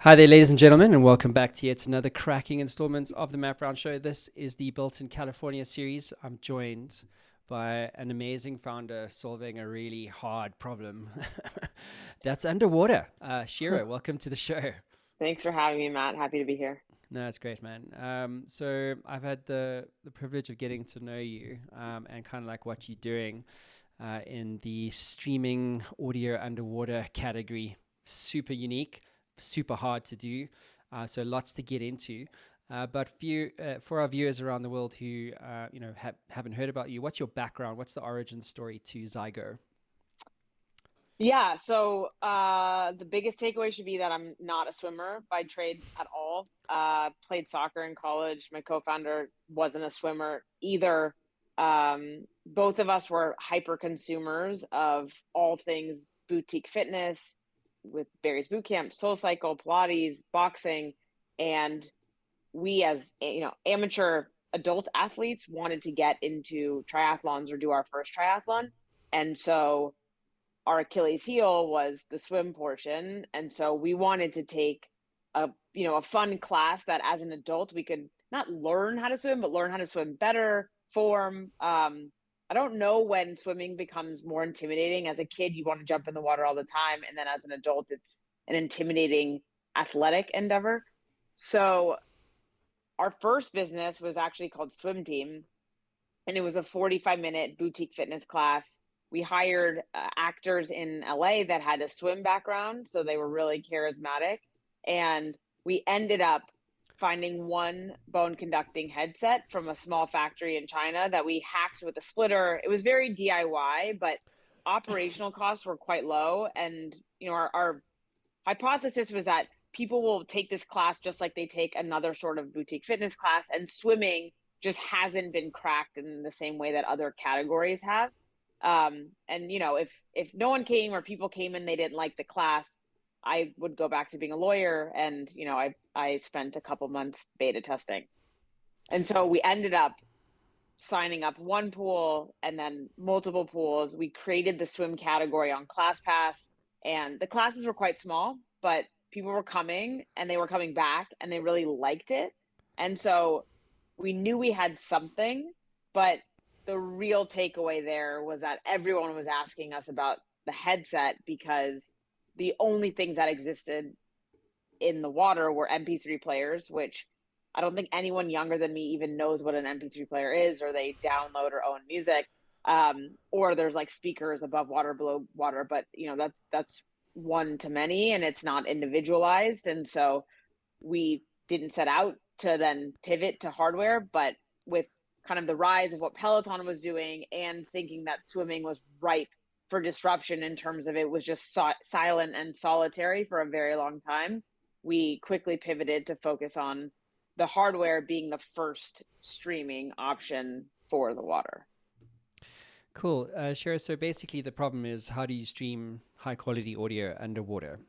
Hi there, ladies and gentlemen, and welcome back to yet another cracking installment of the Map Round Show. This is the Built in California series. I'm joined by an amazing founder solving a really hard problem that's underwater. Sheera, welcome to the show. Thanks for having me, Matt. Happy to be here. No, it's great, man. So I've had the privilege of getting to know you and kind of like what you're doing in the streaming audio underwater category. Super unique, super hard to do. So lots to get into. But for our viewers around the world who haven't heard about you, what's your background? What's the origin story to Zygo? The biggest takeaway should be that I'm not a swimmer by trade at all. Played soccer in college. My co-founder wasn't a swimmer either. Both of us were hyper consumers of all things boutique fitness with various boot camps, SoulCycle, Pilates, boxing, and we as amateur adult athletes wanted to get into triathlons or do our first triathlon. And so our Achilles heel was the swim portion. And so we wanted to take a fun class that as an adult we could not learn how to swim, but learn how to swim better, form. I don't know when swimming becomes more intimidating. As a kid, you want to jump in the water all the time. And then as an adult, it's an intimidating athletic endeavor. So our first business was actually called Swim Team, and it was a 45-minute boutique fitness class. We hired actors in LA that had a swim background, so they were really charismatic. And we ended up finding one bone conducting headset from a small factory in China that we hacked with a splitter. It was very DIY, but operational costs were quite low. And our hypothesis was that people will take this class just like they take another sort of boutique fitness class, and swimming just hasn't been cracked in the same way that other categories have. And if no one came or people came and they didn't like the class, I would go back to being a lawyer. And I spent a couple months beta testing, and so we ended up signing up one pool and then multiple pools. We created the swim category on ClassPass, and the classes were quite small, but people were coming and they were coming back and they really liked it. And so we knew we had something, but the real takeaway there was that everyone was asking us about the headset because the only things that existed in the water were MP3 players, which I don't think anyone younger than me even knows what an MP3 player is, or they download or own music. Or there's like speakers above water, below water, but that's one to many, and it's not individualized. And so we didn't set out to then pivot to hardware, but with kind of the rise of what Peloton was doing and thinking that swimming was ripe for disruption in terms of it was just silent and solitary for a very long time, we quickly pivoted to focus on the hardware being the first streaming option for the water. Cool. Shara, so basically the problem is how do you stream high quality audio underwater?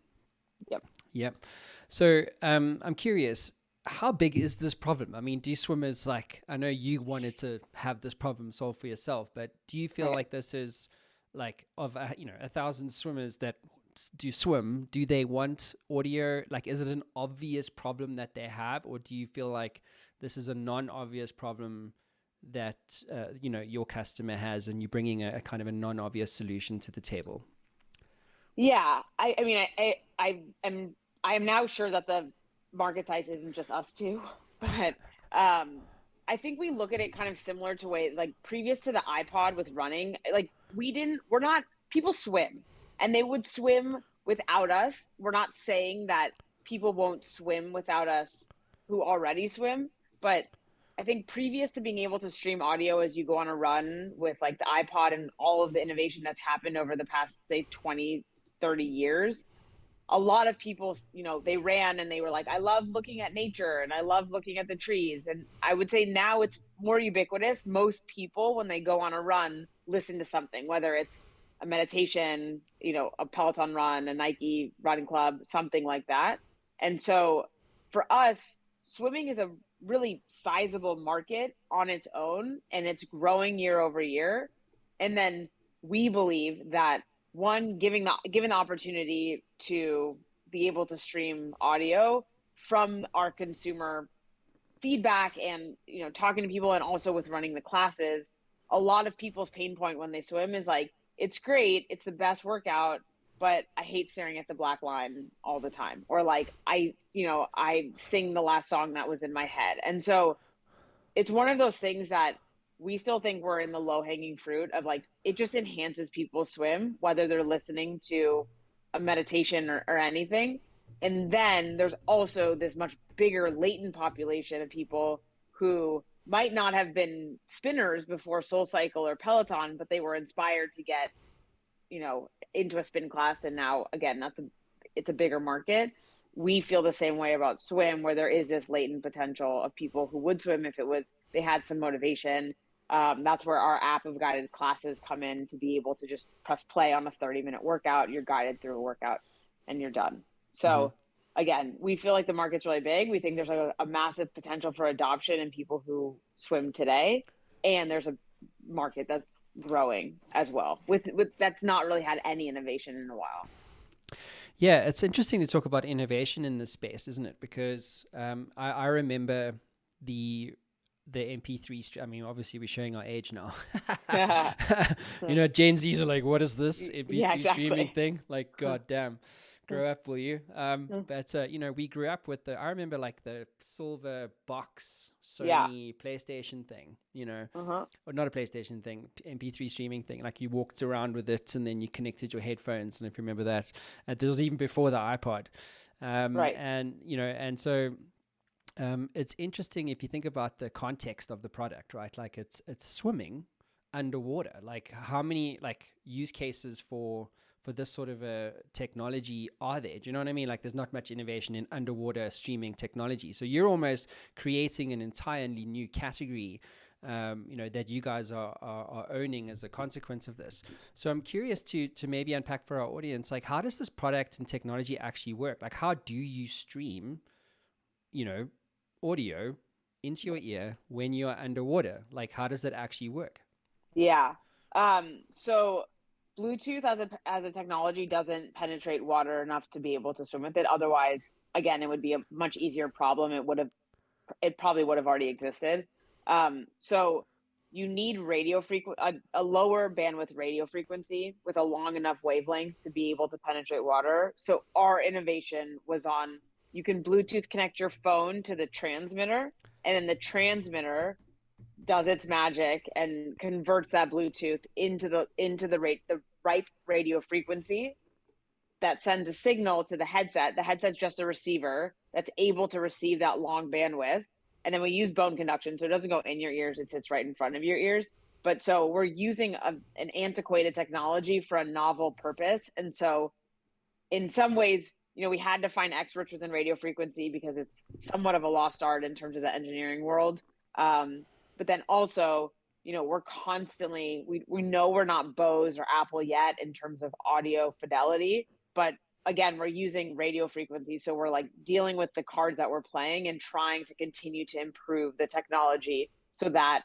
Yep. Yep. So I'm curious, how big is this problem? I mean, do swimmers like, I know you wanted to have this problem solved for yourself, but do you feel Right. like this is like of 1,000 swimmers that do swim, do they want audio? Like, is it an obvious problem that they have, or do you feel like this is a non-obvious problem that your customer has, and you're bringing a kind of a non-obvious solution to the table? Yeah. I mean, I am now sure that the market size isn't just us two, but I think we look at it kind of similar to way like previous to the iPod with running. Like we're not people swim, and they would swim without us. We're not saying that people won't swim without us who already swim, but I think previous to being able to stream audio as you go on a run with like the iPod and all of the innovation that's happened over the past say 20, 30 years, a lot of people, they ran and they were like, I love looking at nature and I love looking at the trees. And I would say now it's more ubiquitous. Most people, when they go on a run, listen to something, whether it's a meditation, a Peloton run, a Nike running club, something like that. And so for us, swimming is a really sizable market on its own, and it's growing year over year. And then we believe that one, given the opportunity to be able to stream audio from our consumer feedback and, you know, talking to people and also with running the classes, a lot of people's pain point when they swim is like, it's great, it's the best workout, but I hate staring at the black line all the time. Or like, I sing the last song that was in my head. And so it's one of those things that we still think we're in the low hanging fruit of, like, it just enhances people's swim, whether they're listening to a meditation or anything. And then there's also this much bigger latent population of people who might not have been spinners before SoulCycle or Peloton, but they were inspired to get, into a spin class. And now, again, it's a bigger market. We feel the same way about swim, where there is this latent potential of people who would swim if they had some motivation. That's where our app of guided classes come in, to be able to just press play on a 30-minute workout. You're guided through a workout and you're done. So again, we feel like the market's really big. We think there's like a massive potential for adoption in people who swim today. And there's a market that's growing as well, with that's not really had any innovation in a while. Yeah, it's interesting to talk about innovation in this space, isn't it? Because I remember the MP3. I mean, obviously we're showing our age now. Gen Zs are like, "What is this MP3 streaming thing?" Like, God damn, grow up, will you? But we grew up with I remember like the silver box Sony PlayStation thing. Or not a PlayStation thing, MP3 streaming thing. Like, you walked around with it, and then you connected your headphones. And if you remember that, this was even before the iPod. Right. And so. It's interesting if you think about the context of the product, right? Like, it's swimming underwater. Like, how many use cases for this sort of a technology are there? Do you know what I mean? Like, there's not much innovation in underwater streaming technology. So you're almost creating an entirely new category, that you guys are owning as a consequence of this. So I'm curious to maybe unpack for our audience, like, how does this product and technology actually work? Like, how do you stream, audio into your ear when you're underwater? Like, how does that actually work? Yeah. So Bluetooth as a technology doesn't penetrate water enough to be able to swim with it. Otherwise, again, it would be a much easier problem. It probably would have already existed. So you need a lower bandwidth radio frequency with a long enough wavelength to be able to penetrate water. So our innovation was you can Bluetooth connect your phone to the transmitter, and then the transmitter does its magic and converts that Bluetooth into the right radio frequency that sends a signal to the headset. The headset's just a receiver that's able to receive that long bandwidth. And then we use bone conduction, so it doesn't go in your ears, it sits right in front of your ears. But so we're using an antiquated technology for a novel purpose. And so in some ways, we had to find experts within radio frequency because it's somewhat of a lost art in terms of the engineering world. But then also, we're constantly, we know we're not Bose or Apple yet in terms of audio fidelity, but again, we're using radio frequency. So we're like dealing with the cards that we're playing and trying to continue to improve the technology so that,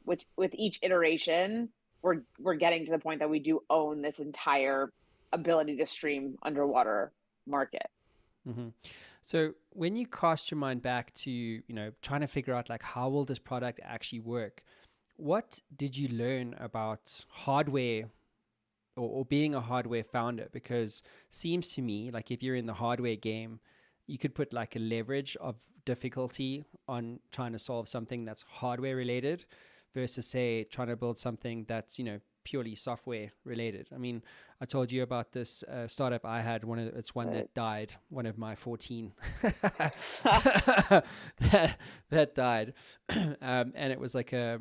with each iteration, we're getting to the point that we do own this entire ability to stream underwater market. So when you cast your mind back to, trying to figure out like, how will this product actually work? What did you learn about hardware or being a hardware founder? Because seems to me like, if you're in the hardware game, you could put like a leverage of difficulty on trying to solve something that's hardware related versus, say, trying to build something that's, purely software related. I mean, I told you about this startup I had. It's one that died. One of my 14 that died, and it was like it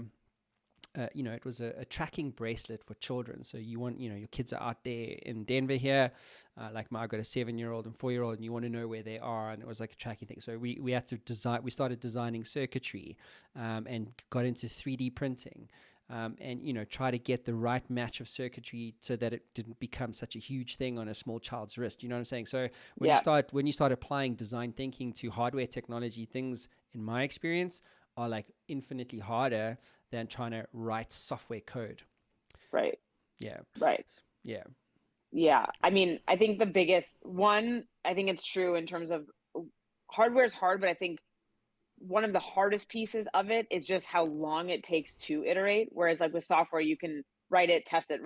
was a tracking bracelet for children. So you want, your kids are out there in Denver here, like I've got a 7-year-old and 4-year-old, and you want to know where they are. And it was like a tracking thing. So we had to we started designing circuitry, and got into 3D printing. And try to get the right match of circuitry so that it didn't become such a huge thing on a small child's wrist. You know what I'm saying? So when you start applying design thinking to hardware technology, things, in my experience, are like infinitely harder than trying to write software code. Right. Yeah. Right. Yeah. Yeah. I mean, I think the biggest one, I think it's true in terms of hardware is hard, but I think one of the hardest pieces of it is just how long it takes to iterate. Whereas like with software, you can write it, test it,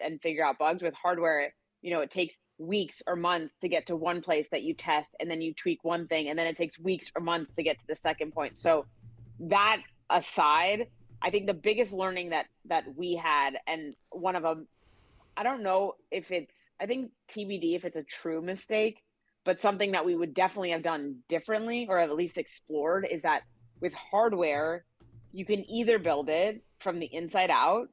and figure out bugs. With hardware, it takes weeks or months to get to one place that you test, and then you tweak one thing, and then it takes weeks or months to get to the second point. So that aside, I think the biggest learning that we had, and one of them, I don't know if it's, I think TBD if it's a true mistake, but something that we would definitely have done differently or at least explored is that with hardware, you can either build it from the inside out,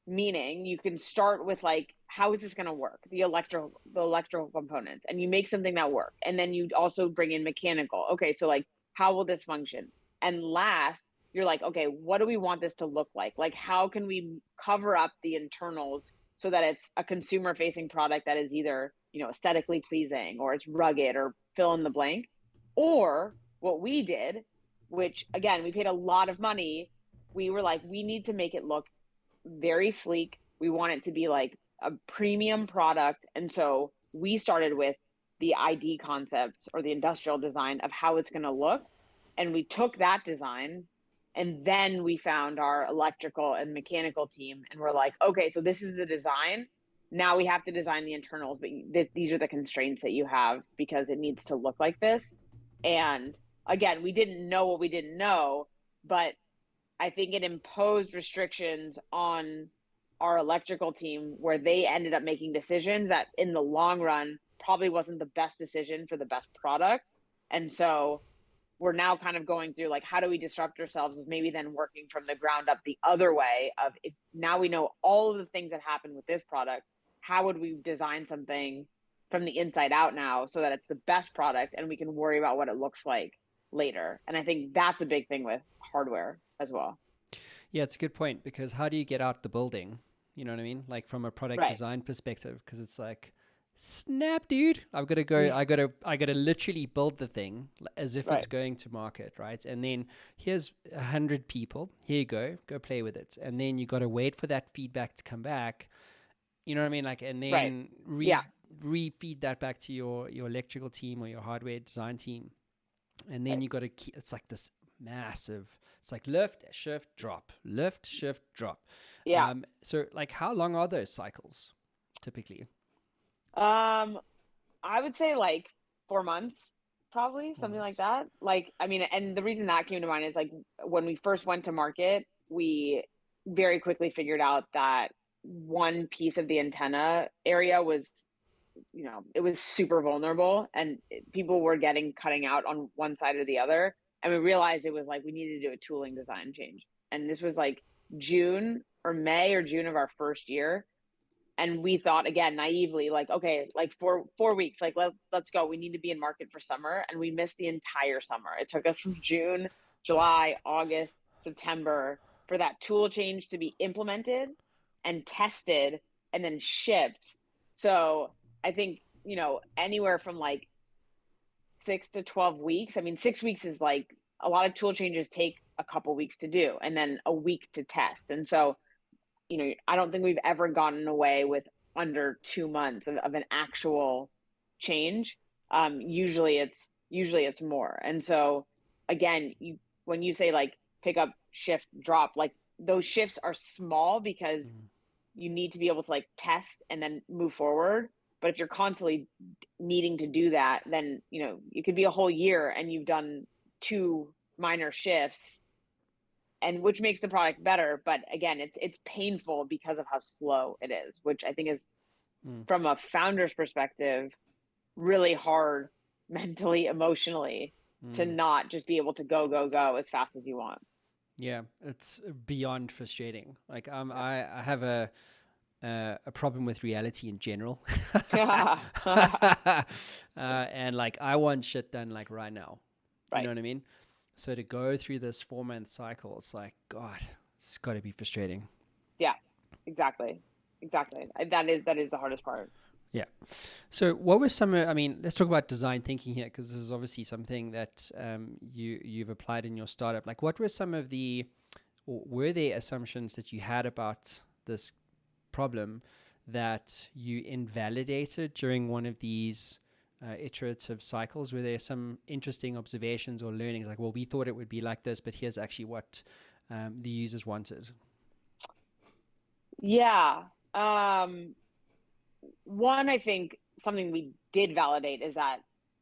meaning you can start with like, how is this going to work? The electrical components, and you make something that work. And then you also bring in mechanical. Okay, so like, how will this function? And last, you're like, okay, what do we want this to look like? Like, how can we cover up the internals so that it's a consumer facing product that is either, aesthetically pleasing, or it's rugged, or fill in the blank. Or what we did, which again, we paid a lot of money, we were like, we need to make it look very sleek. We want it to be like a premium product. And so we started with the ID concept, or the industrial design of how it's going to look. And we took that design, and then we found our electrical and mechanical team, and we're like, okay, so this is the design. Now we have to design the internals, but these are the constraints that you have because it needs to look like this. And again, we didn't know what we didn't know, but I think it imposed restrictions on our electrical team where they ended up making decisions that in the long run probably wasn't the best decision for the best product. And so we're now kind of going through like, how do we disrupt ourselves, of maybe then working from the ground up the other way of, if now we know all of the things that happen with this product, how would we design something from the inside out now so that it's the best product and we can worry about what it looks like later. And I think that's a big thing with hardware as well. Yeah, it's a good point, because how do you get out the building? You know what I mean? Like from a product Right. design perspective, because it's like, snap, dude. I've got to go. Yeah. I got to literally build the thing as if it's Right. going to market, right? And then here's 100 people. Here you go. Go play with it. And then you got to wait for that feedback to come back. You know what I mean? Like, and Right. then Yeah. re-feed that back to your electrical team or your hardware design team. And then Right. you got to keep, it's like this massive, it's like lift, shift, drop, lift, shift, drop. Yeah. So like, how long are those cycles typically? Um, I would say like 4 months, probably Four something like months. that. Like, I mean, and the reason that came to mind is like when we first went to market, we very quickly figured out that one piece of the antenna area was, it was super vulnerable, and people were cutting out on one side or the other. And we realized it was like we needed to do a tooling design change. And this was like June or May or June of our first year. And we thought, again, naively, like, okay, like 4 weeks, like let's go, we need to be in market for summer. And we missed the entire summer. It took us from June, July, August, September for that tool change to be implemented and tested and then shipped. So I think, anywhere from like 6 to 12 weeks. I mean, 6 weeks is like, a lot of tool changes take a couple weeks to do and then a week to test. And so, I don't think we've ever gotten away with under 2 months of an actual change. Usually it's more. And so again, when you say like pick up, shift, drop, like those shifts are small because Mm. you need to be able to like test and then move forward. But if you're constantly needing to do that, then it could be a whole year and you've done two minor shifts, and which makes the product better. But again, it's painful because of how slow it is, which I think is, Mm. from a founder's perspective, really hard mentally, emotionally, to Mm. not just be able to go as fast as you want. Yeah, it's beyond frustrating. Like Yeah. I have a problem with reality in general, Yeah. and like I want shit done like right now. You know Right. what I mean? So to go through this 4 month cycle, it's like God, it's got to be frustrating. Yeah. Exactly. Exactly. That is the hardest part. Yeah. So what were some? I mean, let's talk about design thinking here, because this is obviously something that you've applied in your startup. Like, what were some of the, or were there assumptions that you had about this problem that you invalidated during one of these iterative cycles? Were there some interesting observations or learnings like, well, we thought it would be like this, but here's actually what the users wanted? Yeah. One, I think something we did validate is that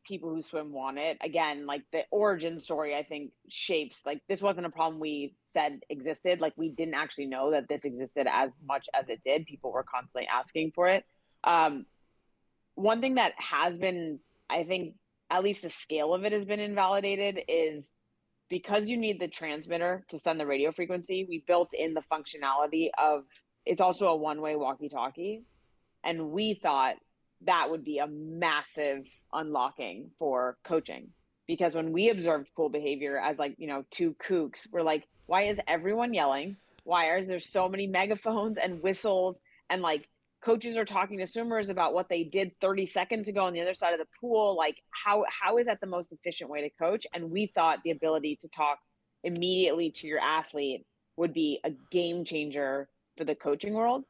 people who swim want it. Again, like the origin story, I think shapes, like this wasn't a problem we said existed. Like we didn't actually know that this existed as much as it did. People were constantly asking for it. Um, One thing that has been, I think, at least the scale of it has been invalidated is because you need the transmitter to send the radio frequency, we built in the functionality of it's also a one-way walkie-talkie. And we thought that would be a massive unlocking for coaching. Because when we observed pool behavior as like, two kooks, we're like, why is everyone yelling? Why is there so many megaphones and whistles? And like coaches are talking to swimmers about what they did 30 seconds ago on the other side of the pool. Like how is that the most efficient way to coach? And we thought the ability to talk immediately to your athlete would be a game changer for the coaching world.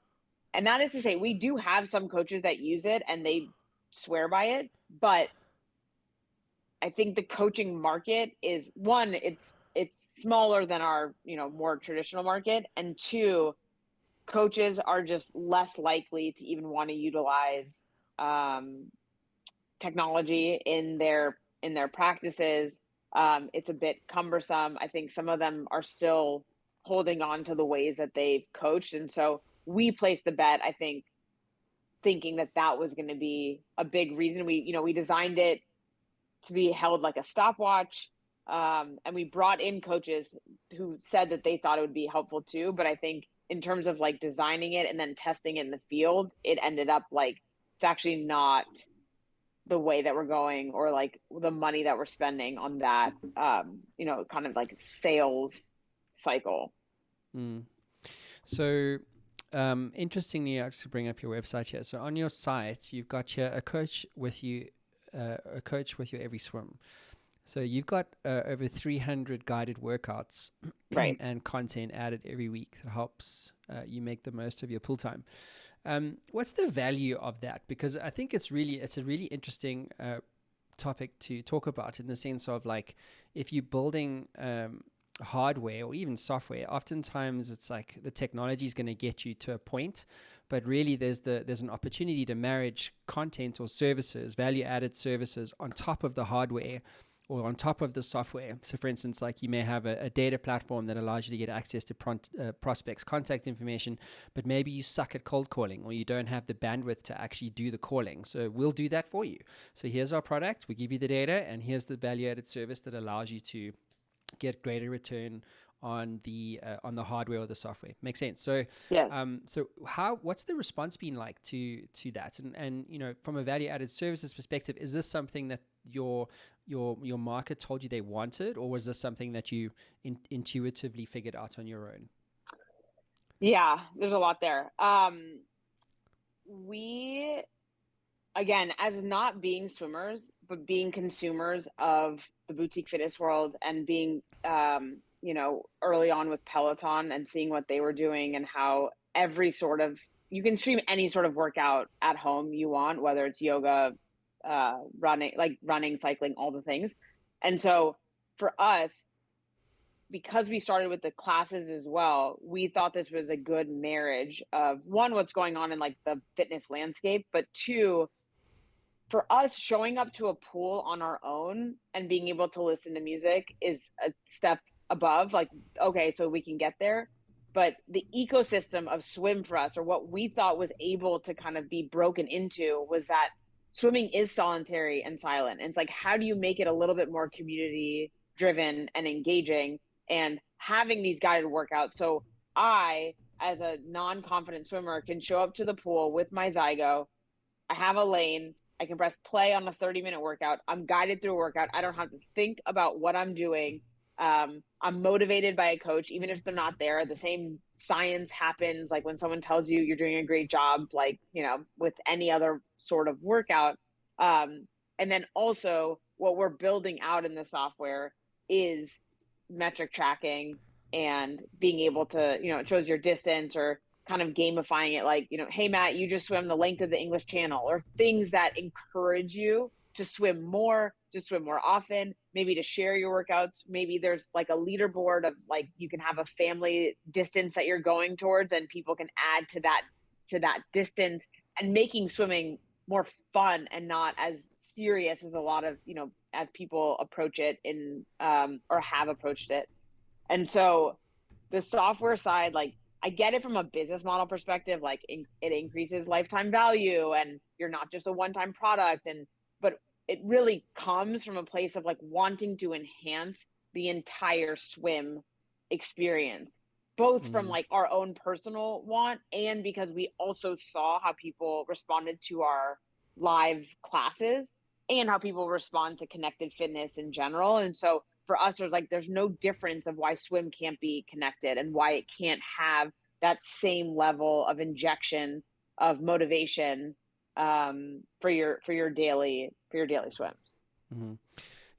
And that is to say, we do have some coaches that use it and they swear by it. But I think the coaching market is one, it's smaller than our, more traditional market. And two, coaches are just less likely to even want to utilize technology in their practices. It's a bit cumbersome. I think some of them are still holding on to the ways that they've coached. And so we placed the bet, I think, thinking that that was going to be a big reason. We designed it to be held like a stopwatch. And we brought in coaches who said that they thought it would be helpful too. But I think in terms of like designing it and then testing it in the field, it ended up like, it's actually not the way that we're going or like the money that we're spending on that, kind of like sales cycle. Mm. So, interestingly, I just to bring up your website here. So on your site, you've got here a coach with you, a coach with you every swim. So you've got over 300 guided workouts Right. and content added every week that helps you make the most of your pool time. What's the value of that? Because I think it's a really interesting topic to talk about in the sense of like if you're building hardware or even software, oftentimes it's like the technology is going to get you to a point, but really there's an opportunity to marriage content or services, value added services on top of the hardware or on top of the software. So for instance, like you may have a data platform that allows you to get access to prospects' contact information, but maybe you suck at cold calling or you don't have the bandwidth to actually do the calling. So we'll do that for you. So here's our product, we give you the data, and here's the value-added service that allows you to get greater return on the hardware or the software. Makes sense. So Yes. what's the response been like to that? And from a value added services perspective, is this something that your market told you they wanted, or was this something that you intuitively figured out on your own? Yeah, there's a lot there. We, again, as not being swimmers, but being consumers of the boutique fitness world and being, early on with Peloton and seeing what they were doing and how you can stream any sort of workout at home you want, whether it's yoga, running, cycling, all the things. And so for us, because we started with the classes as well, we thought this was a good marriage of one, what's going on in like the fitness landscape, but two, for us showing up to a pool on our own and being able to listen to music is a step above. Like, okay, so we can get there. But the ecosystem of swim for us, or what we thought was able to kind of be broken into, was that swimming is solitary and silent. And it's like, how do you make it a little bit more community driven and engaging and having these guided workouts? So I, as a non-confident swimmer, can show up to the pool with my Zygo. I have a lane. I can press play on a 30-minute workout. I'm guided through a workout. I don't have to think about what I'm doing. I'm motivated by a coach, even if they're not there. The same science happens, like when someone tells you you're doing a great job, like, with any other sort of workout. And then also what we're building out in the software is metric tracking and being able to, it shows your distance or kind of gamifying it, like, hey, Matt, you just swim the length of the English Channel, or things that encourage you to swim more, to swim more often, maybe to share your workouts. Maybe there's like a leaderboard of like, you can have a family distance that you're going towards and people can add to that distance, and making swimming more fun and not as serious as a lot of, as people approach it in, or have approached it. And so the software side, like, I get it from a business model perspective, like it increases lifetime value and you're not just a one-time product. But it really comes from a place of like wanting to enhance the entire swim experience, both from like our own personal want, and because we also saw how people responded to our live classes and how people respond to connected fitness in general. And so for us, there's no difference of why swim can't be connected and why it can't have that same level of injection of motivation, for your daily swims. Mm-hmm.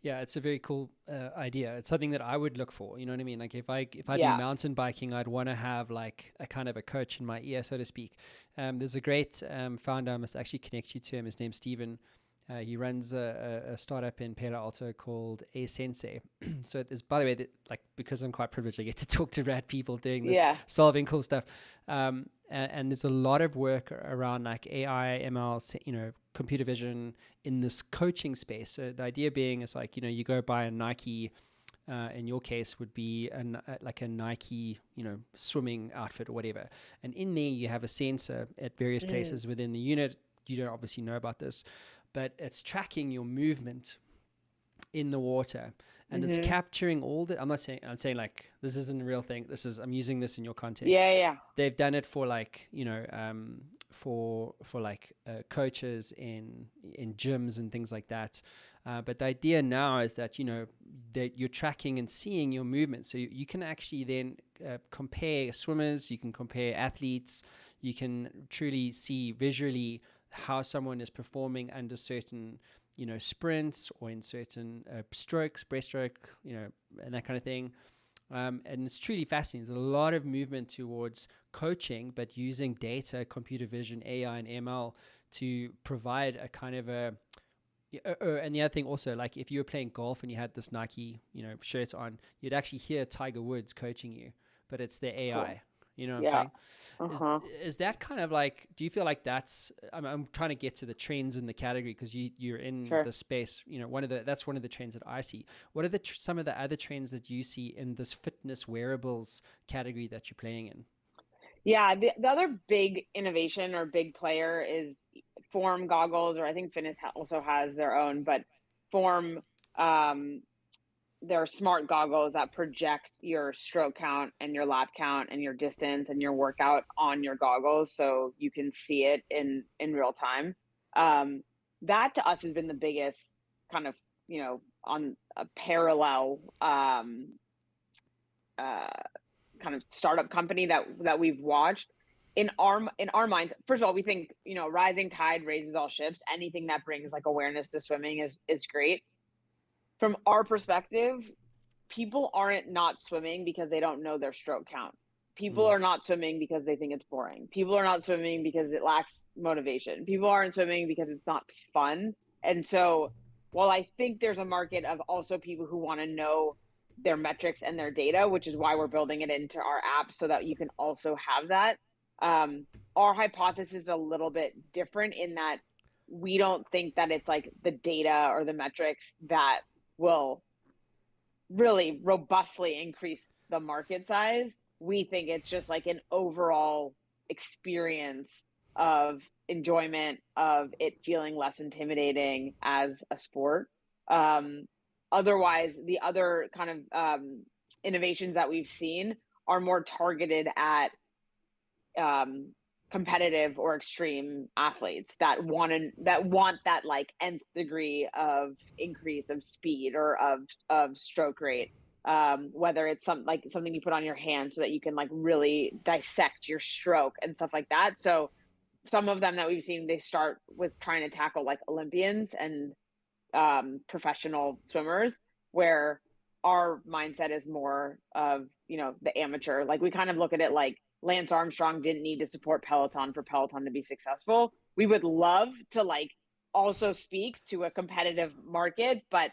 Yeah, it's a very cool idea. It's something that I would look for. You know what I mean? Like if I do Yeah. mountain biking, I'd want to have like a kind of a coach in my ear, so to speak. There's a great founder. I must actually connect you to him. His name's Steven. He runs a startup in Palo Alto called A Sensei. So there's, by the way, like because I'm quite privileged, I get to talk to rad people doing this, Yeah. solving cool stuff. And there's a lot of work around like AI, ML, computer vision in this coaching space. So the idea being is like, you go buy a Nike, in your case would be like a Nike, swimming outfit or whatever. And in there you have a sensor at various places within the unit. You don't obviously know about this, but it's tracking your movement in the water, and it's capturing all the, I'm saying like this isn't a real thing. I'm using this in your context. Yeah. They've done it for like, for like coaches in gyms and things like that. But the idea now is that, that you're tracking and seeing your movement. So you can actually then compare swimmers, you can compare athletes, you can truly see visually how someone is performing under certain, sprints or in certain strokes, breaststroke, and that kind of thing. And it's truly fascinating. There's a lot of movement towards coaching, but using data, computer vision, AI, and ML to provide a kind of a. And the other thing also, like if you were playing golf and you had this Nike, shirt on, you'd actually hear Tiger Woods coaching you, but it's the AI. Cool. You know what I'm saying? Is that kind of like, do you feel like that's, I'm trying to get to the trends in the category because you're in the space, that's one of the trends that I see. What are some of the other trends that you see in this fitness wearables category that you're playing in? Yeah, the other big innovation or big player is Form goggles, or I think Fitness also has their own, but Form, they're smart goggles that project your stroke count and your lap count and your distance and your workout on your goggles, so you can see it in real time. That to us has been the biggest kind of, on a parallel kind of startup company that we've watched. In our minds, first of all, we think, rising tide raises all ships. Anything that brings like awareness to swimming is great. From our perspective, people aren't not swimming because they don't know their stroke count. People are not swimming because they think it's boring. People are not swimming because it lacks motivation. People aren't swimming because it's not fun. And so while I think there's a market of also people who want to know their metrics and their data, which is why we're building it into our app so that you can also have that, our hypothesis is a little bit different in that we don't think that it's like the data or the metrics that will really robustly increase the market size. We think it's just like an overall experience of enjoyment, of it feeling less intimidating as a sport. Otherwise, the other kind of innovations that we've seen are more targeted at competitive or extreme athletes that want that like nth degree of increase of speed or of stroke rate, whether it's something you put on your hand so that you can like really dissect your stroke and stuff like that. So some of them that we've seen, they start with trying to tackle like Olympians and professional swimmers, where our mindset is more of, the amateur. Like we kind of look at it like Lance Armstrong didn't need to support Peloton for Peloton to be successful. We would love to like also speak to a competitive market, but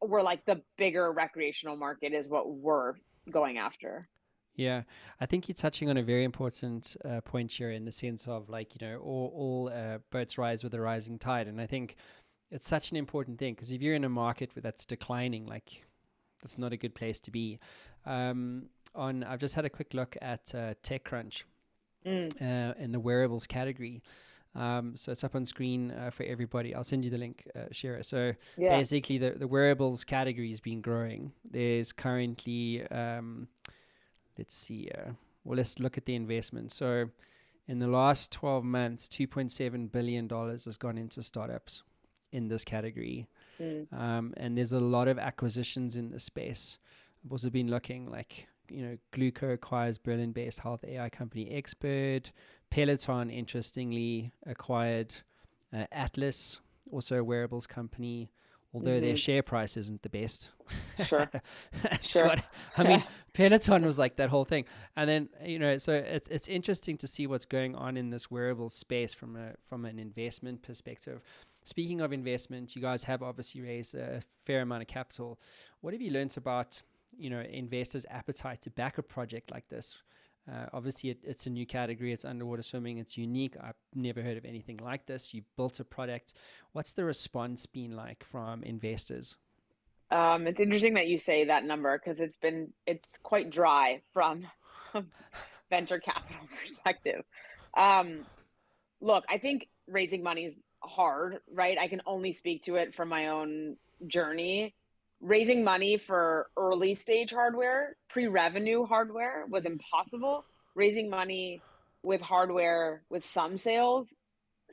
we're like the bigger recreational market is what we're going after. Yeah, I think you're touching on a very important point here in the sense of like, all boats rise with a rising tide. And I think it's such an important thing because if you're in a market that's declining, like that's not a good place to be. I've just had a quick look at TechCrunch Mm, in the wearables category. So it's up on screen for everybody. I'll send you the link, Sheera. So yeah. basically, the wearables category has been growing. There's currently, let's see, well, let's look at the investment. So in the last 12 months, $2.7 billion has gone into startups in this category. Mm, And there's a lot of acquisitions in this space. I've also been looking like, Gluco acquires Berlin-based health AI company Expert. Peloton, interestingly, acquired Atlas, also a wearables company, although their mm-hmm. share price isn't the best. Sure. It's Sure. got, I mean, Peloton was like that whole thing. And then, so it's interesting to see what's going on in this wearable space from an investment perspective. Speaking of investment, you guys have obviously raised a fair amount of capital. What have you learned about, investors' appetite to back a project like this? Obviously, it's a new category. It's underwater swimming. It's unique. I've never heard of anything like this. You built a product. What's the response been like from investors? It's interesting that you say that number because it's quite dry from a venture capital perspective. Um, Look, I think raising money is hard, right? I can only speak to it from my own journey. Raising money for early stage hardware, pre-revenue hardware was impossible. Raising money with hardware with some sales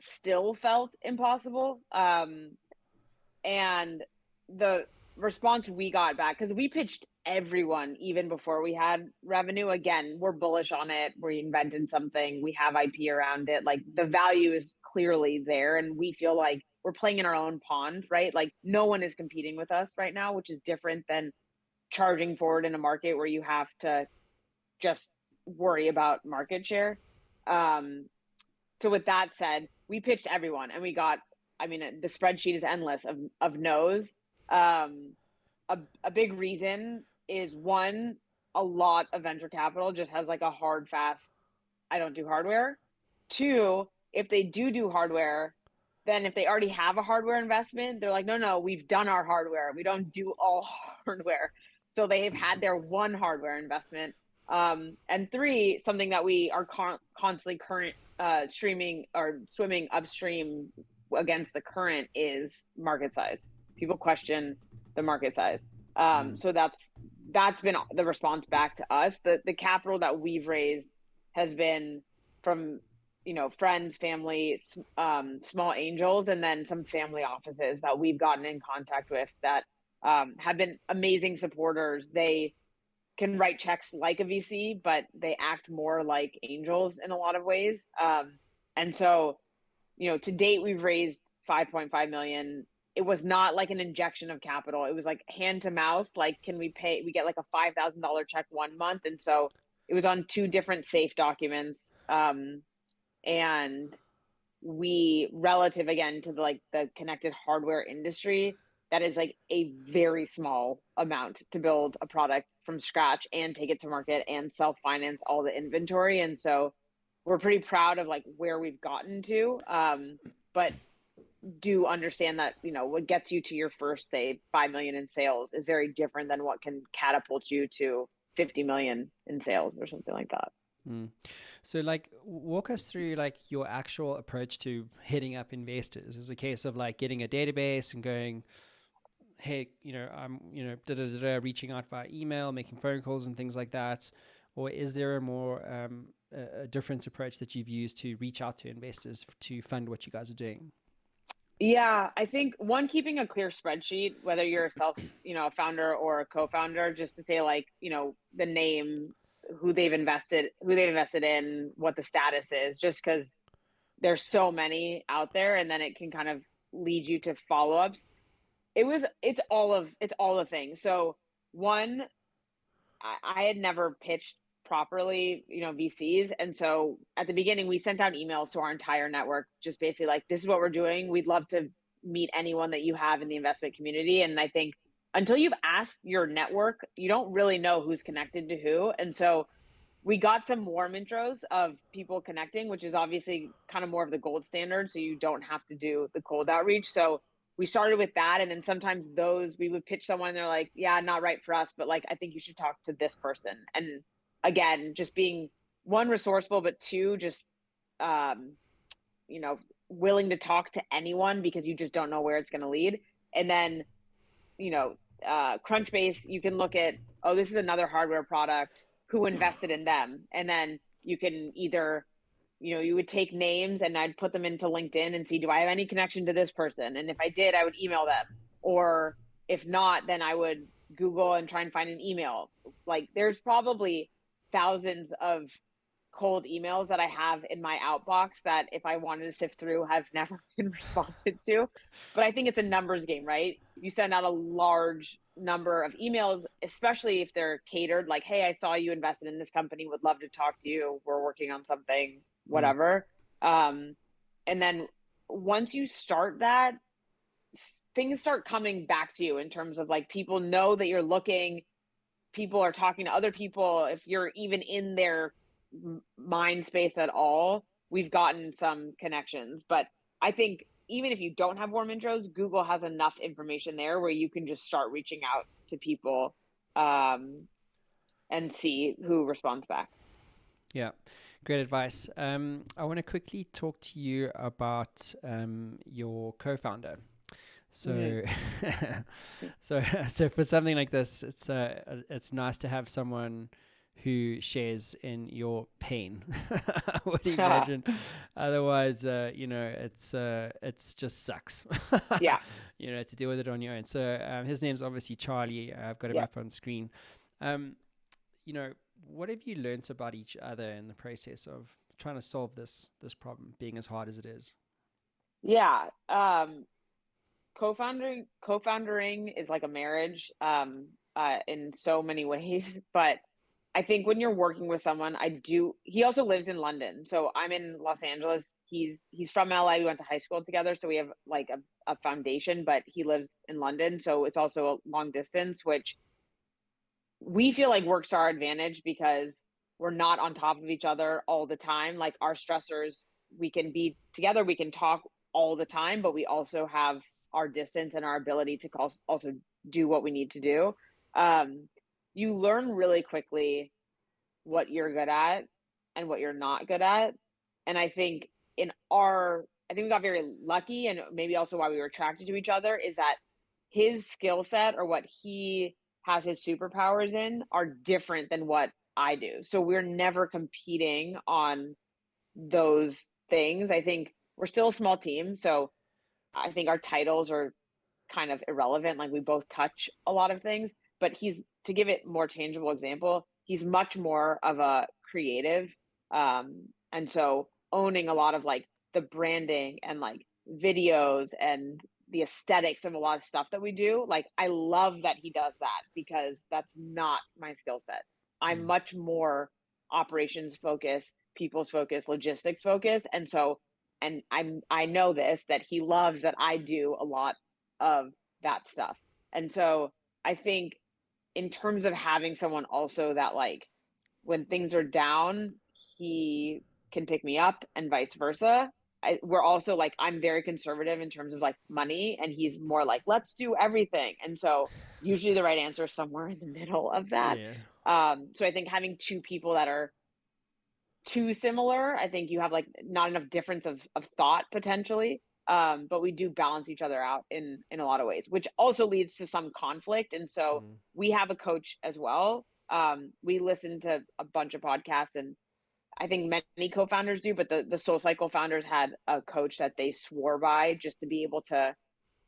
still felt impossible. And the response we got back, because we pitched everyone even before we had revenue. Again, we're bullish on it. We invented something, we have IP around it. Like the value is clearly there, and we feel like we're playing in our own pond, right? Like no one is competing with us right now, which is different than charging forward in a market where you have to just worry about market share. Um, so with that said, we pitched everyone and we got, I mean, the spreadsheet is endless of no's. Um, a big reason is one, a lot of venture capital just has like a hard, fast, I don't do hardware. Two, if they do hardware, then if they already have a hardware investment, they're like, no, we've done our hardware. We don't do all hardware. So they've had their one hardware investment. And three, something that we are constantly streaming or swimming upstream against the current is market size. People question the market size. Mm. So that's been the response back to us. The capital that we've raised has been from friends, family, small angels, and then some family offices that we've gotten in contact with that have been amazing supporters. They can write checks like a VC, but they act more like angels in a lot of ways. And so, to date, we've raised 5.5 million. It was not like an injection of capital. It was like hand to mouth. Like, can we pay? We get like a $5,000 check one month. And so it was on two different safe documents. And we, relative again to the connected hardware industry, that is like a very small amount to build a product from scratch and take it to market and self-finance all the inventory. And so we're pretty proud of like where we've gotten to, but do understand that what gets you to your first, say, 5 million in sales is very different than what can catapult you to 50 million in sales or something like that. Mm. So like walk us through like your actual approach to hitting up investors. Is it a case of like getting a database and going, hey, I'm, reaching out via email, making phone calls and things like that? Or is there a more, a different approach that you've used to reach out to investors to fund what you guys are doing? Yeah, I think one, keeping a clear spreadsheet, whether you're a founder or a co-founder, just to say like, the name, who they've invested in, what the status is, just because there's so many out there, and then it can kind of lead you to follow-ups. It's all the things. So one, I had never pitched properly, VCs. And so at the beginning, we sent out emails to our entire network, just basically like, this is what we're doing. We'd love to meet anyone that you have in the investment community. And I think until you've asked your network, you don't really know who's connected to who. And so we got some warm intros of people connecting, which is obviously kind of more of the gold standard. So you don't have to do the cold outreach. So we started with that. And then sometimes we would pitch someone and they're like, yeah, not right for us, but like, I think you should talk to this person. And again, just being one, resourceful, but two, just, willing to talk to anyone because you just don't know where it's going to lead. And then, Crunchbase, you can look at, oh, this is another hardware product, who invested in them. And then you can either, you would take names and I'd put them into LinkedIn and see, do I have any connection to this person? And if I did, I would email them. Or if not, then I would Google and try and find an email. Like there's probably thousands of cold emails that I have in my outbox that if I wanted to sift through have never been responded to. But I think it's a numbers game, right? You send out a large number of emails, especially if they're catered, like, hey, I saw you invested in this company, would love to talk to you. We're working on something, whatever. And then once you start that, things start coming back to you in terms of like, people know that you're looking, people are talking to other people. If you're even in their mind space at all, we've gotten some connections. But I think even if you don't have warm intros, Google has enough information there where you can just start reaching out to people and see who responds back. Yeah, great advice. I want to quickly talk to you about your co-founder. So, so for something like this, it's nice to have someone who shares in your pain. I would imagine. Otherwise, it's just sucks. Yeah. To deal with it on your own. So his name's obviously Charlie. I've got him up on screen. What have you learnt about each other in the process of trying to solve this problem, being as hard as it is? Yeah. Co-founding is like a marriage in so many ways, but I think when you're working with someone, he also lives in London. So I'm in Los Angeles. He's from LA. We went to high school together. So we have like a foundation, but he lives in London. So it's also a long distance, which we feel like works to our advantage because we're not on top of each other all the time. Like our stressors, we can be together, we can talk all the time, but we also have our distance and our ability to also do what we need to do. You learn really quickly what you're good at and what you're not good at. And I think we got very lucky, and maybe also why we were attracted to each other is that his skill set or what he has his superpowers in are different than what I do. So we're never competing on those things. I think we're still a small team. So I think our titles are kind of irrelevant. Like we both touch a lot of things, but to give it more tangible example, he's much more of a creative. And so owning a lot of like the branding and like videos and the aesthetics of a lot of stuff that we do, like I love that he does that because that's not my skill set. I'm much more operations focused, people's focused, logistics focused. And so, and I know this, that he loves that I do a lot of that stuff. And so I think in terms of having someone also that like when things are down, he can pick me up and vice versa. We're also like, I'm very conservative in terms of like money, and he's more like, let's do everything. And so usually the right answer is somewhere in the middle of that. Yeah. So I think having two people that are too similar, I think you have like not enough difference of thought potentially. But we do balance each other out in a lot of ways, which also leads to some conflict. And so we have a coach as well. We listen to a bunch of podcasts, and I think many co-founders do, but the SoulCycle founders had a coach that they swore by just to be able to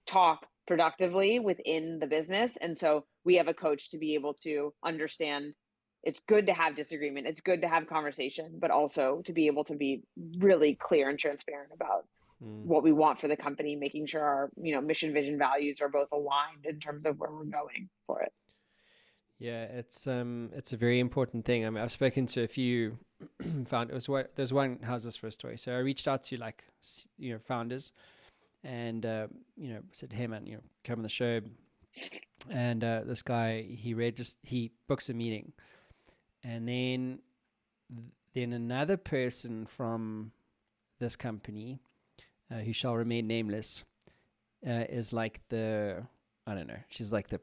talk productively within the business. And so we have a coach to be able to understand it's good to have disagreement. It's good to have conversation, but also to be able to be really clear and transparent about what we want for the company, making sure our, mission, vision, values are both aligned in terms of where we're going for it. Yeah, it's a very important thing. I mean, I've spoken to a few founders. There's one. How's this for a story? So I reached out to like founders, and said, hey man, come on the show. And this guy, he books a meeting, and then another person from this company, who shall remain nameless, is like the, I don't know, she's like the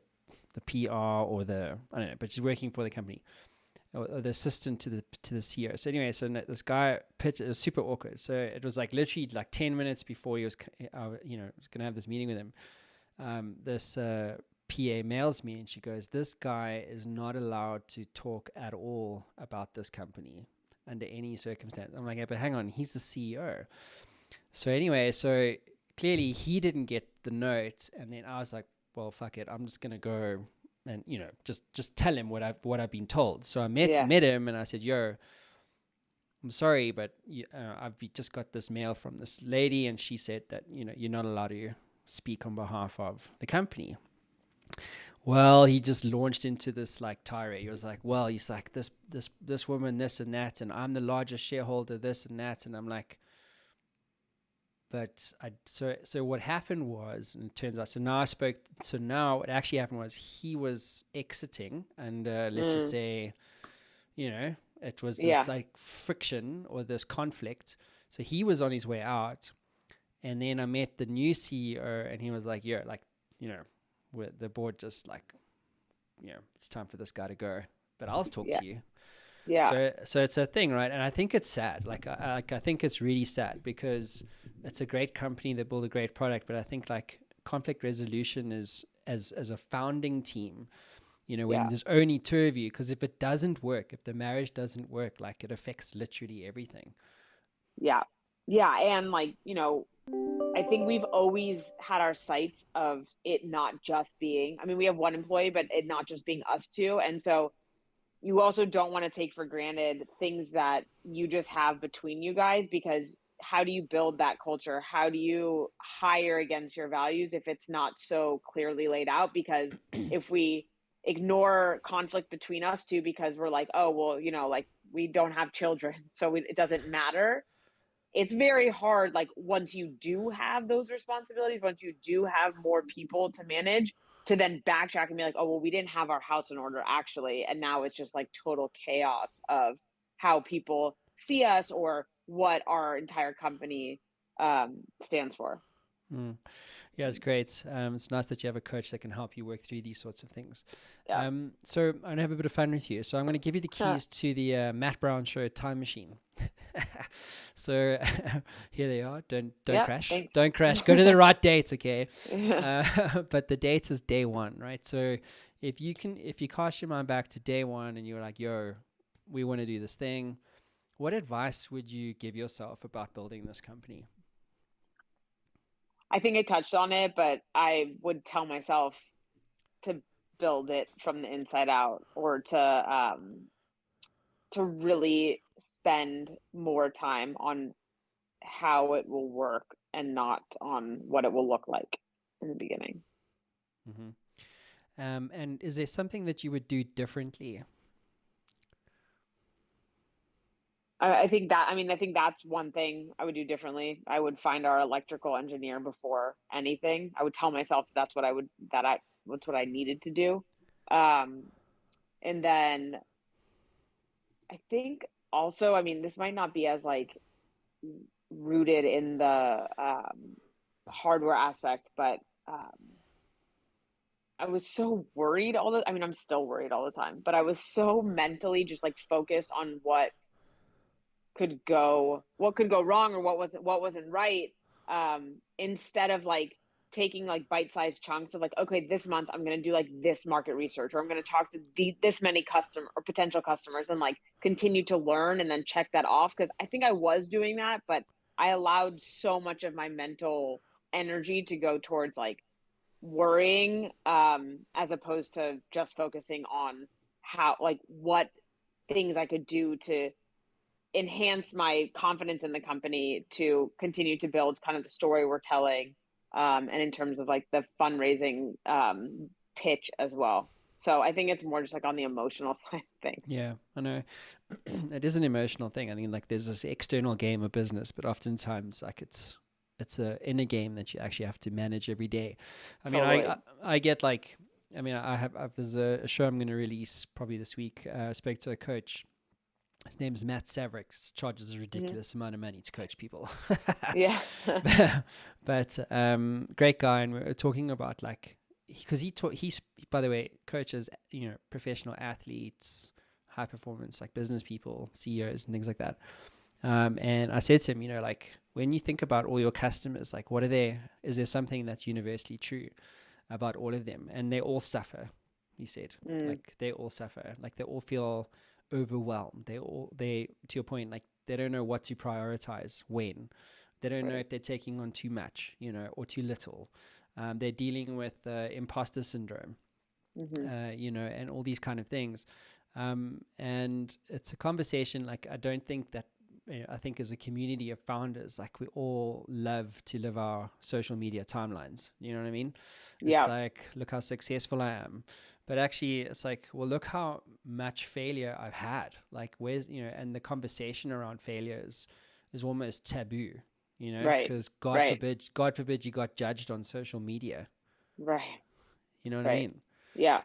PR or the, I don't know, but she's working for the company, or the assistant to the CEO. So anyway, this guy pitched. It was super awkward. So it was like literally like 10 minutes before he was, was gonna have this meeting with him. This PA mails me and she goes, "This guy is not allowed to talk at all about this company under any circumstance." I'm like, yeah, but hang on, he's the CEO. So anyway, so clearly he didn't get the note, and then I was like, well, fuck it, I'm just gonna go and just tell him what I've been told. So I met him and I said, "Yo, I'm sorry, but I've just got this mail from this lady, and she said that you're not allowed to speak on behalf of the company." Well, he just launched into this like tirade. He was like, "Well, he's like this woman, this and that, and I'm the largest shareholder, this and that," and I'm like, but so what happened was, and it turns out, so now what actually happened was he was exiting, and let's just say, it was this like friction or this conflict. So he was on his way out, and then I met the new CEO, and he was like, "Yeah, like, the board just like, it's time for this guy to go, but I'll talk to you." Yeah. So it's a thing, right? And I think it's sad. I think it's really sad because it's a great company that build a great product, but I think like conflict resolution is as a founding team, when there's only two of you, because if it doesn't work, if the marriage doesn't work, like it affects literally everything. Yeah. Yeah. And like, I think we've always had our sights of it not just being, I mean, we have one employee, but it not just being us two. And so you also don't want to take for granted things that you just have between you guys, because how do you build that culture? How do you hire against your values if it's not so clearly laid out? Because if we ignore conflict between us two because we're like, oh, well, like we don't have children, so it doesn't matter. It's very hard, like once you do have those responsibilities, once you do have more people to manage, to then backtrack and be like, oh, well, we didn't have our house in order actually, and now it's just like total chaos of how people see us or what our entire company stands for. Mm. Yeah, it's great. It's nice that you have a coach that can help you work through these sorts of things. Yeah. So I'm gonna have a bit of fun with you. So I'm gonna give you the keys to the Matt Brown Show time machine. So here they are. Don't crash. Thanks. Don't crash. Go to the right dates, okay? But the date is day one, right? So if you cast your mind back to day one and you're like, "Yo, we want to do this thing," what advice would you give yourself about building this company? I think I touched on it, but I would tell myself to build it from the inside out, or to really spend more time on how it will work and not on what it will look like in the beginning. Mm-hmm. And is there something that you would do differently? I think that's one thing I would do differently. I would find our electrical engineer before anything. I would tell myself that's what that's what I needed to do. Um, and then I think also, I mean, this might not be as like rooted in the hardware aspect, but I was so worried I mean, I'm still worried all the time, but I was so mentally just like focused on what could go wrong, or what wasn't right, instead of like taking like bite-sized chunks of like, okay, this month I'm going to do like this market research, or I'm going to talk to this many customer or potential customers, and like continue to learn and then check that off. Because I think I was doing that, but I allowed so much of my mental energy to go towards like worrying, as opposed to just focusing on how, like, what things I could do to enhance my confidence in the company to continue to build kind of the story we're telling, and in terms of like the fundraising pitch as well. So I think it's more just like on the emotional side of things. Yeah, I know. It is an emotional thing. I mean, like there's this external game of business, but oftentimes like it's a inner game that you actually have to manage every day. I mean, Totally. I get like, I mean, there's a show I'm going to release probably this week. I spoke to a coach. His name's Matt Savrick. Charges a Hmm. ridiculous amount of money to coach people. Yeah. But great guy, and we were talking about like because he's by the way coaches professional athletes, high performance like business people, CEOs, and things like that. And I said to him, like when you think about all your customers, like what are they? Is there something that's universally true about all of them? And they all suffer. He said, Mm, like they all suffer, like they all feel overwhelmed. They to your point, like they don't know what to prioritize when. They don't know right. if they're taking on too much, or too little. They're dealing with imposter syndrome, Hmm. and all these kind of things. And it's a conversation like I don't think that I think as a community of founders, like we all love to live our social media timelines. You know what I mean? It's Yeah. like, look how successful I am. But actually, it's like, well, look how much failure I've had. Like, and the conversation around failures is almost taboo, Right. because Right. God forbid you got judged on social media. Right. You know what I Right. mean? Yeah.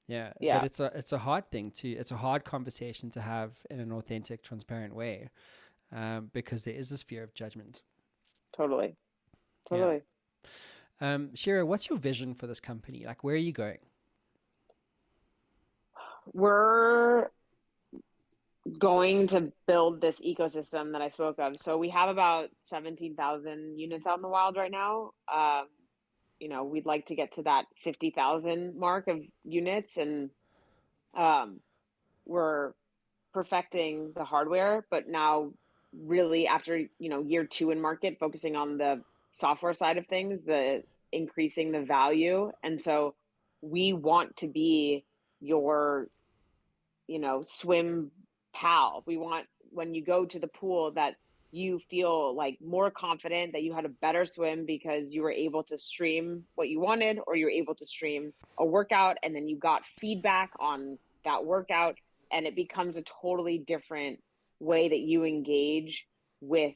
Yeah, but Yeah. it's a hard thing to it's a hard conversation to have in an authentic, transparent way, because there is this fear of judgment. Totally. Yeah. Totally. Sheera, what's your vision for this company? Like, where are you going? We're going to build this ecosystem that I spoke of. So we have about 17,000 units out in the wild right now. We'd like to get to that 50,000 mark of units, and um, we're perfecting the hardware, but now really after, year two in market, focusing on the software side of things, the increasing the value. And so we want to be your, swim pal. We want when you go to the pool that you feel like more confident that you had a better swim because you were able to stream what you wanted, or you're able to stream a workout and then you got feedback on that workout, and it becomes a totally different way that you engage with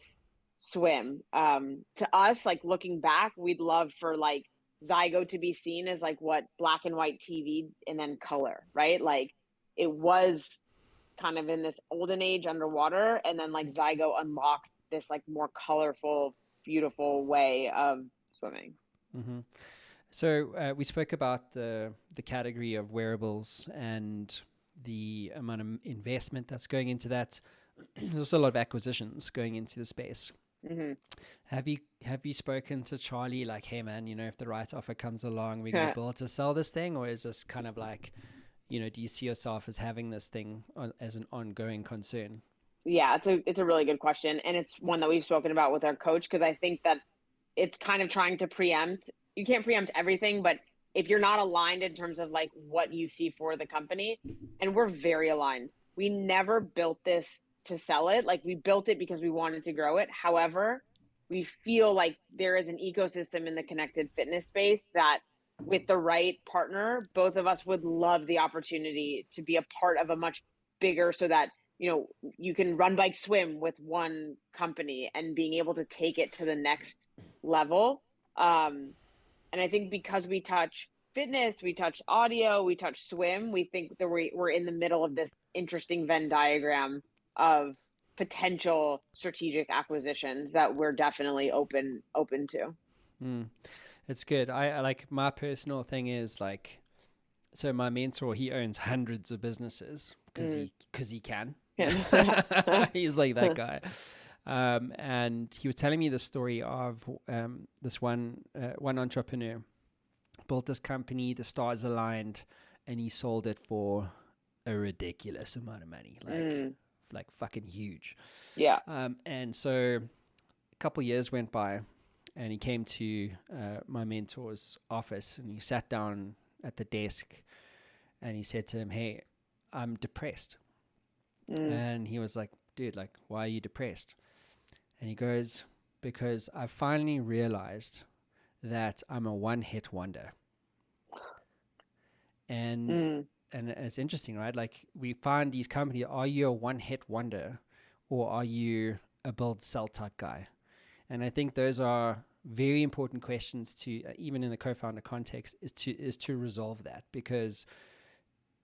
swim. To us, like looking back, we'd love for like Zygo to be seen as like what black and white TV and then color, right? Like it was kind of in this olden age underwater, and then like Zygo unlocked this like more colorful, beautiful way of swimming. Hmm. So we spoke about the category of wearables and the amount of investment that's going into that. There's also a lot of acquisitions going into the space. Mm-hmm. Have you spoken to Charlie like, hey man, if the right offer comes along, we're gonna build to sell this thing, or is this kind of like, do you see yourself as having this thing as an ongoing concern? Yeah, it's a really good question, and it's one that we've spoken about with our coach, because I think that it's kind of trying to preempt. You can't preempt everything, but if you're not aligned in terms of like what you see for the company, and we're very aligned. We never built this to sell it. Like we built it because we wanted to grow it. However, we feel like there is an ecosystem in the connected fitness space that with the right partner, both of us would love the opportunity to be a part of a much bigger, so that you can run, bike, swim with one company and being able to take it to the next level. And I think because we touch fitness, we touch audio, we touch swim, we think that we're in the middle of this interesting Venn diagram of potential strategic acquisitions that we're definitely open to. Mm, it's good. I like my personal thing is like, so my mentor, he owns hundreds of businesses Mm. because he can. Yeah. He's like that guy. And he was telling me the story of this one entrepreneur built this company, the stars aligned, and he sold it for a ridiculous amount of money, Mm. like fucking huge. Yeah. And so a couple years went by, and he came to my mentor's office, and he sat down at the desk, and he said to him, "Hey, I'm depressed." Mm. And he was like, "Dude, like, why are you depressed?" And he goes, "Because I finally realized that I'm a one-hit wonder, And Mm. and it's interesting, right? Like we find these companies, are you a one-hit wonder or are you a build sell type guy? And I think those are very important questions to even in the co-founder context is to resolve that, because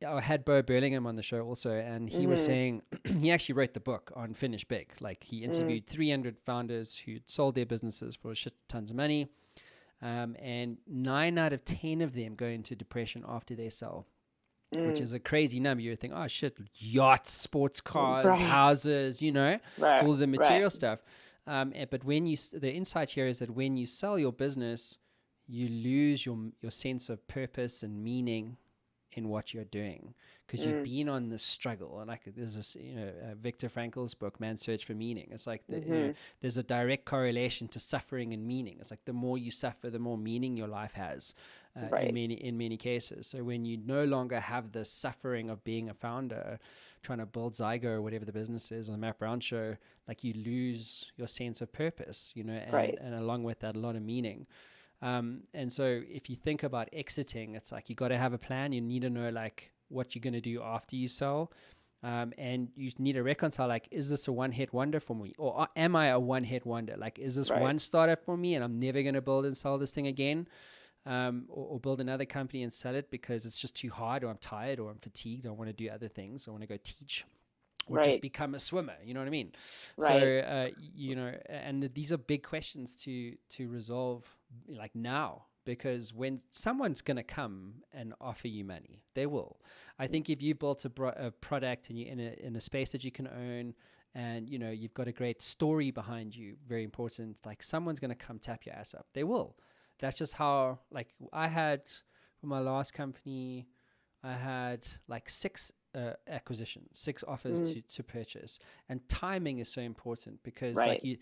I had Bo Burlingham on the show also, and he was Mm-hmm. saying he actually wrote the book on Finish Big. Like he Mm. interviewed 300 founders who'd sold their businesses for shit tons of money, and 9 out of 10 of them go into depression after they sell, which Mm. is a crazy number. You would think, oh shit, yachts, sports cars, Right. houses, it's Right. all the Right. material stuff. But when the insight here is that when you sell your business, you lose your sense of purpose and meaning in what you're doing, because you've Mm. been on this struggle. And like there's this, Viktor Frankl's book, Man's Search for Meaning. It's like Mm-hmm. there's a direct correlation to suffering and meaning. It's like the more you suffer, the more meaning your life has. In Right. many cases. So when you no longer have the suffering of being a founder, trying to build Zygo or whatever the business is, or the Matt Brown show, like you lose your sense of purpose, Right. and along with that, a lot of meaning. And so if you think about exiting, it's like you got to have a plan. You need to know like what you're going to do after you sell. And you need to reconcile, like, is this a one-hit wonder for me? Or am I a one-hit wonder? Like, is this Right. one startup for me and I'm never going to build and sell this thing again? Or build another company and sell it because it's just too hard, or I'm tired, or I'm fatigued, or I want to do other things, I want to go teach, or just Right. become a swimmer. You know what I mean? So, Right. and these are big questions to resolve, like now, because when someone's going to come and offer you money, they will. I think if you built a product and you're in a space that you can own, and you've got a great story behind you, very important. Like someone's going to come tap your ass up. They will. That's just how. Like I had for my last company, I had like six acquisitions, six offers Mm. to purchase, and timing is so important, because like Right.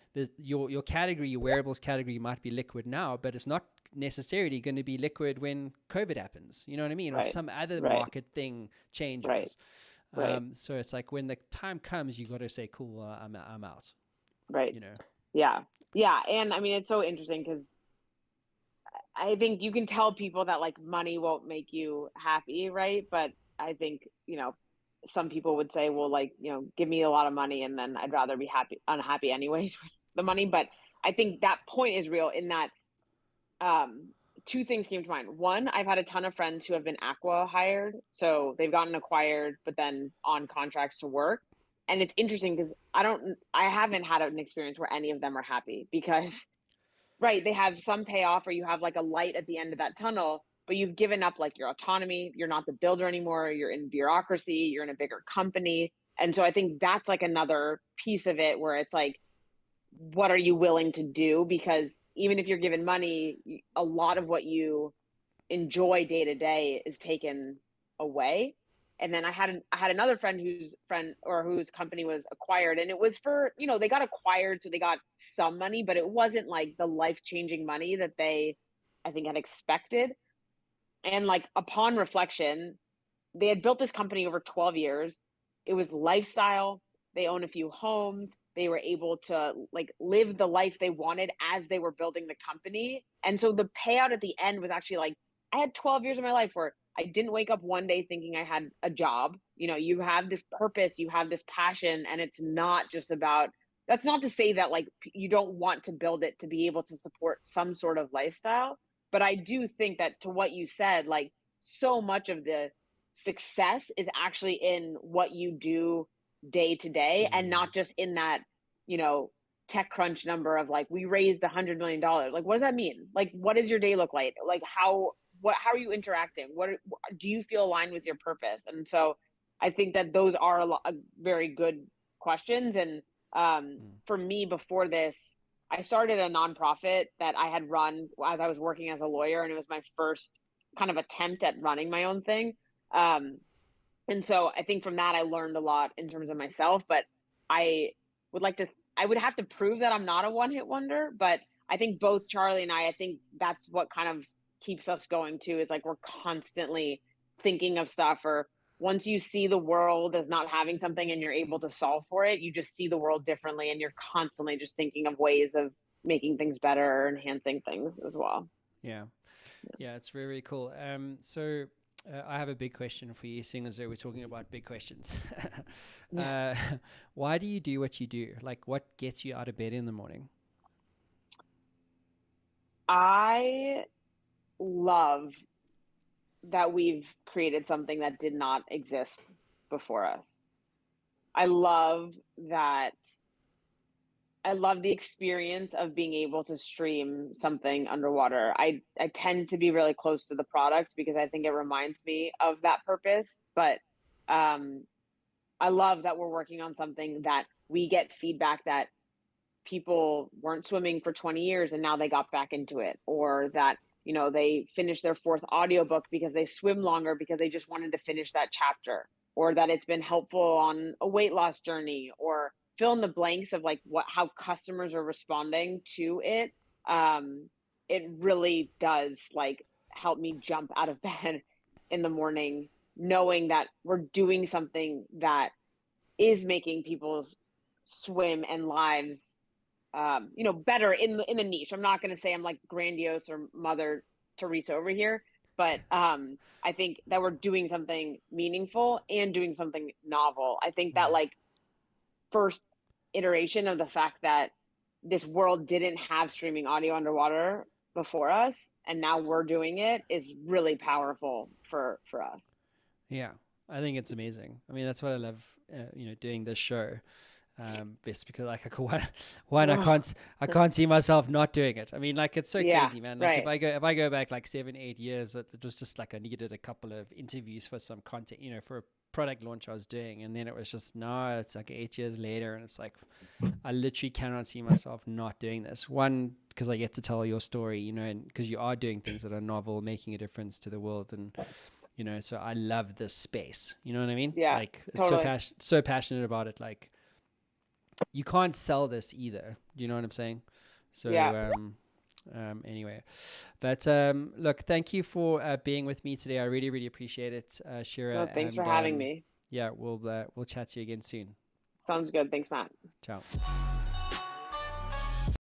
your category, your wearables category might be liquid now, but it's not necessarily going to be liquid when COVID happens. You know what I mean? Or Right. some other Right. market thing Right. changes. Right. So it's like when the time comes, you got to say, "Cool, I'm out." Right. You know. Yeah. Yeah. And I mean, it's so interesting because I think you can tell people that like money won't make you happy, right? But I think, some people would say, well, like, give me a lot of money and then I'd rather be unhappy anyways with the money. But I think that point is real in that um two things came to mind. One, I've had a ton of friends who have been aqua hired. So they've gotten acquired, but then on contracts to work. And it's interesting because I haven't had an experience where any of them are happy because right, they have some payoff or you have like a light at the end of that tunnel, but you've given up like your autonomy. You're not the builder anymore. You're in bureaucracy. You're in a bigger company. And so I think that's like another piece of it where it's like, what are you willing to do? Because even if you're given money, a lot of what you enjoy day to day is taken away. And then I had another whose company was acquired, and it was for, they got acquired, so they got some money, but it wasn't like the life-changing money that they, I think, had expected. And like upon reflection, they had built this company over 12 years. It was lifestyle. They own a few homes. They were able to like live the life they wanted as they were building the company. And so the payout at the end was actually like, I had 12 years of my life where I didn't wake up one day thinking I had a job. You have this purpose, you have this passion, and it's not just about, that's not to say that like you don't want to build it to be able to support some sort of lifestyle. But I do think that to what you said, like so much of the success is actually in what you do day to day and Mm. not just in that, you know, TechCrunch number of like, we raised $100 million. Like, what does that mean? Like, what does your day look like? Like, how are you interacting? What do you feel aligned with your purpose? And so I think that those are very good questions. And Mm. for me, before this, I started a nonprofit that I had run as I was working as a lawyer, and it was my first kind of attempt at running my own thing. Um, and so I think from that, I learned a lot in terms of myself, but I would like to, I would have to prove that I'm not a one hit wonder. But I think both Charlie and I think that's what kind of keeps us going too, is like we're constantly thinking of stuff, or once you see the world as not having something and you're able to solve for it, you just see the world differently and you're constantly just thinking of ways of making things better or enhancing things as well. Yeah. Yeah, it's very, very cool. So I have a big question for you, seeing as though we're talking about big questions. Yeah. uh, why do you do what you do? Like, what gets you out of bed in the morning? I love that we've created something that did not exist before us. I love that I love the experience of being able to stream something underwater. I tend to be really close to the product because I think it reminds me of that purpose. But um, I love that we're working on something that we get feedback that people weren't swimming for 20 years and now they got back into it, or that they finished their fourth audiobook because they swim longer because they just wanted to finish that chapter, or that it's been helpful on a weight loss journey, or fill in the blanks of like what how customers are responding to it. It really does like help me jump out of bed in the morning knowing that we're doing something that is making people's swim and lives better in the niche. I'm not going to say I'm like grandiose or Mother Teresa over here, but I think that we're doing something meaningful and doing something novel. I think that Mm. like first iteration of the fact that this world didn't have streaming audio underwater before us, and now we're doing it is really powerful for us. Yeah, I think it's amazing. I mean, that's what I love, doing this show. Best because like one, I can't see myself not doing it. I mean, like it's so Yeah, crazy, man. Like right. if I go back like 7, 8 years, it was just like I needed a couple of interviews for some content, for a product launch I was doing, and then it was just no, it's like 8 years later, and it's like I literally cannot see myself not doing this. One, because I get to tell your story, and because you are doing things that are novel, making a difference to the world, and so I love this space. You know what I mean? Yeah, Like it's totally. so passionate about it. Like you can't sell this either. Do you know what I'm saying? Yeah. So anyway, but look, thank you for being with me today. I really really appreciate it, No, Sheera, thanks for and having me. yeah, we'll chat to you again soon. Sounds good. Thanks, Matt. Ciao.